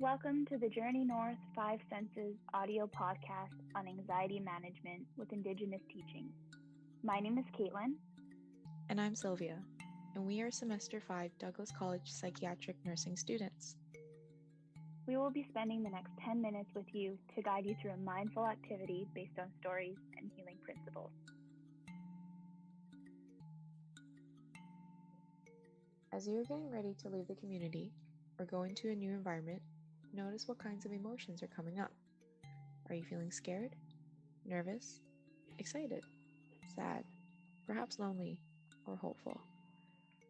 Welcome to the Journey North Five Senses audio podcast on anxiety management with Indigenous teaching. My name is Kaitlin. And I'm Sylvia, and we are Semester 5 Douglas College Psychiatric Nursing students. We will be spending the next 10 minutes with you to guide you through a mindful activity based on stories and healing principles. As you are getting ready to leave the community or go into a new environment, notice what kinds of emotions are coming up. Are you feeling scared, nervous, excited, sad, perhaps lonely, or hopeful?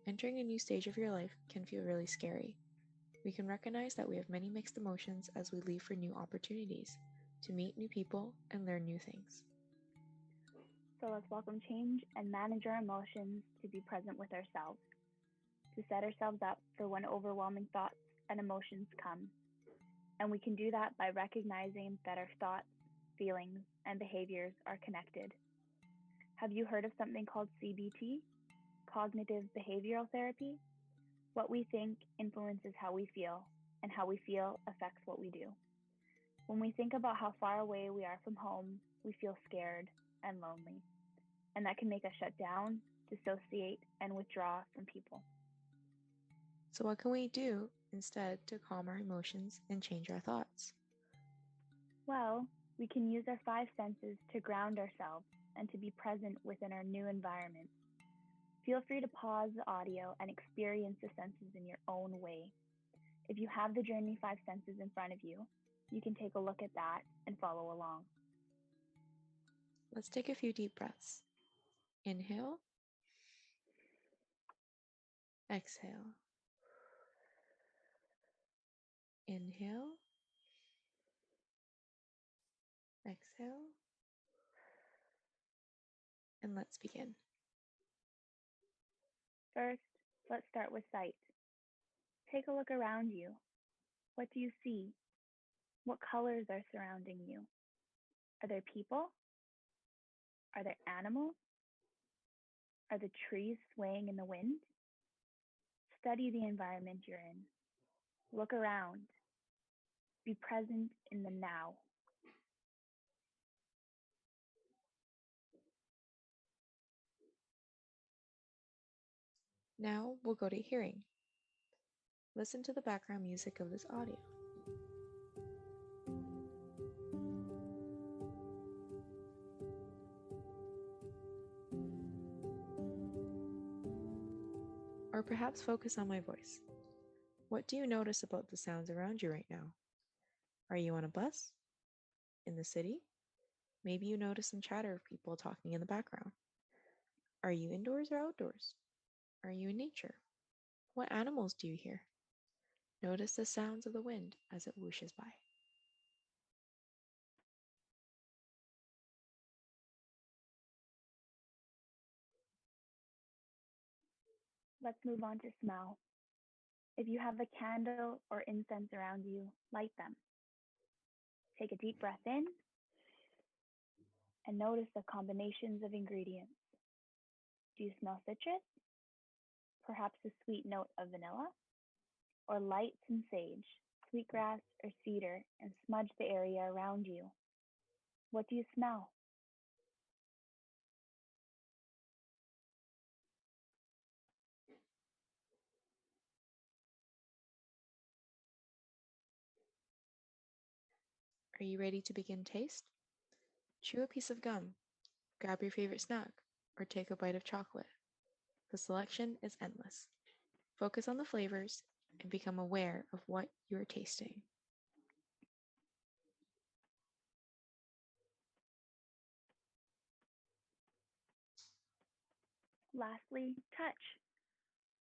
Entering a new stage of your life can feel really scary. We can recognize that we have many mixed emotions as we leave for new opportunities, to meet new people and learn new things. So let's welcome change and manage our emotions to be present with ourselves, to set ourselves up for when overwhelming thoughts and emotions come. And we can do that by recognizing that our thoughts, feelings, and behaviors are connected. Have you heard of something called CBT, cognitive behavioral therapy? What we think influences how we feel, and how we feel affects what we do. When we think about how far away we are from home, we feel scared and lonely, and that can make us shut down, dissociate, and withdraw from people. So what can we do instead to calm our emotions and change our thoughts? Well, we can use our five senses to ground ourselves and to be present within our new environment. Feel free to pause the audio and experience the senses in your own way. If you have the Journey 5 Senses in front of you, you can take a look at that and follow along. Let's take a few deep breaths. Inhale. Exhale. Inhale. Exhale. And let's begin. First, let's start with sight. Take a look around you. What do you see? What colors are surrounding you? Are there people? Are there animals? Are the trees swaying in the wind? Study the environment you're in. Look around. Be present in the now. Now we'll go to hearing. Listen to the background music of this audio. Or perhaps focus on my voice. What do you notice about the sounds around you right now? Are you on a bus? In the city? Maybe you notice some chatter of people talking in the background. Are you indoors or outdoors? Are you in nature? What animals do you hear? Notice the sounds of the wind as it whooshes by. Let's move on to smell. If you have a candle or incense around you, light them. Take a deep breath in and notice the combinations of ingredients. Do you smell citrus? Perhaps the sweet note of vanilla? Or light some sage, sweetgrass, or cedar and smudge the area around you? What do you smell? Are you ready to begin taste? Chew a piece of gum, grab your favorite snack, or take a bite of chocolate. The selection is endless. Focus on the flavors and become aware of what you are tasting. Lastly, touch.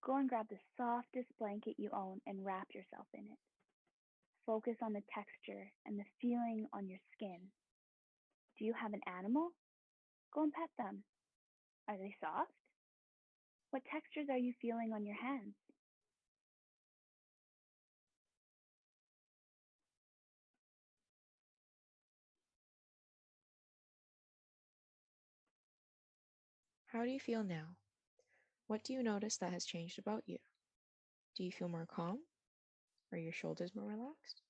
Go and grab the softest blanket you own and wrap yourself in it. Focus on the texture and the feeling on your skin. Do you have an animal? Go and pet them. Are they soft? What textures are you feeling on your hands? How do you feel now? What do you notice that has changed about you? Do you feel more calm? Are your shoulders more relaxed?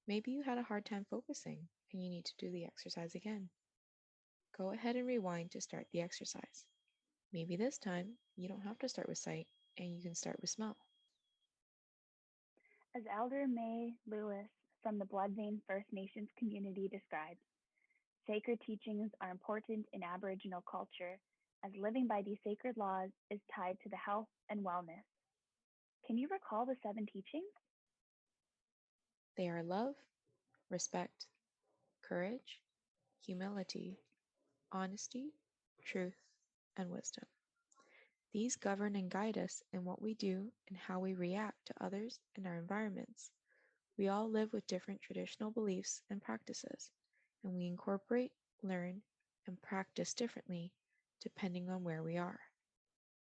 Maybe you had a hard time focusing and you need to do the exercise again. Go ahead and rewind to start the exercise. Maybe this time you don't have to start with sight and you can start with smell. As Elder May Lewis from the Bloodvein First Nations community describes, sacred teachings are important in Aboriginal culture as living by these sacred laws is tied to the health and wellness. Can you recall the 7 teachings? They are love, respect, courage, humility, honesty, truth, and wisdom. These govern and guide us in what we do and how we react to others and our environments. We all live with different traditional beliefs and practices, and we incorporate, learn, and practice differently depending on where we are.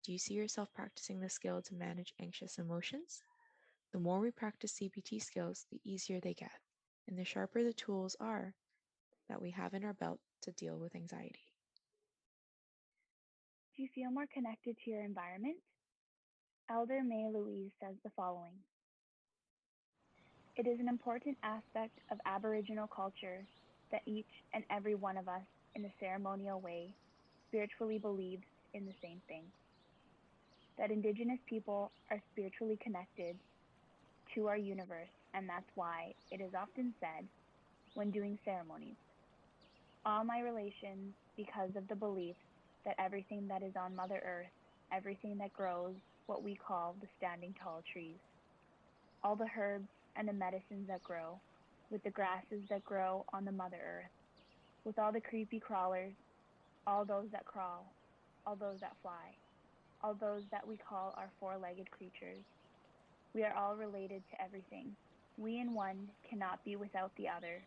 Do you see yourself practicing the skill to manage anxious emotions? The more we practice CBT skills, the easier they get, and the sharper the tools are that we have in our belt to deal with anxiety. Do you feel more connected to your environment? Elder May Louise says the following. It is an important aspect of Aboriginal culture that each and every one of us, in a ceremonial way, spiritually believes in the same thing. That Indigenous people are spiritually connected to our universe, and that's why it is often said when doing ceremonies, all my relations, because of the belief that everything that is on Mother Earth, everything that grows, what we call the standing tall trees, all the herbs and the medicines that grow, with the grasses that grow on the Mother Earth, with all the creepy crawlers, all those that crawl, all those that fly, all those that we call our 4-legged creatures. We are all related to everything. We in one cannot be without the other.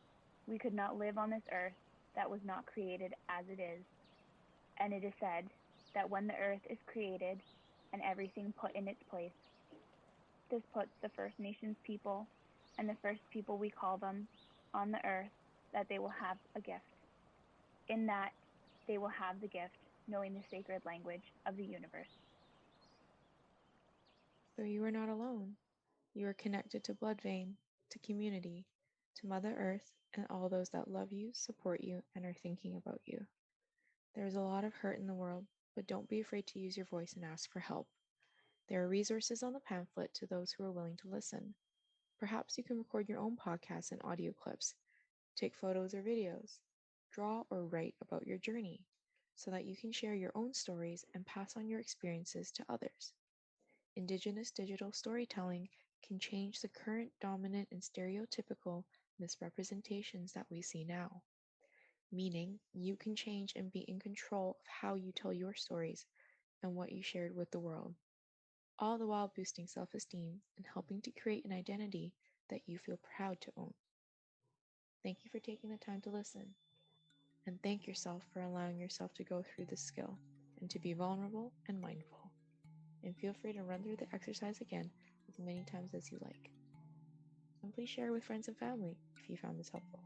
We could not live on this earth that was not created as it is. And it is said that when the earth is created and everything put in its place, this puts the First Nations people and the first people we call them on the earth, that they will have a gift. In that, they will have the gift, knowing the sacred language of the universe. So you are not alone. You are connected to Bloodvein, to community, to Mother Earth, and all those that love you, support you, and are thinking about you. There is a lot of hurt in the world, but don't be afraid to use your voice and ask for help. There are resources on the pamphlet to those who are willing to listen. Perhaps you can record your own podcasts and audio clips, take photos or videos, draw or write about your journey, so that you can share your own stories and pass on your experiences to others. Indigenous digital storytelling can change the current dominant and stereotypical misrepresentations that we see now. Meaning, you can change and be in control of how you tell your stories and what you shared with the world, all the while boosting self-esteem and helping to create an identity that you feel proud to own. Thank you for taking the time to listen, and thank yourself for allowing yourself to go through this skill and to be vulnerable and mindful. And feel free to run through the exercise again as many times as you like. And please share with friends and family if you found this helpful.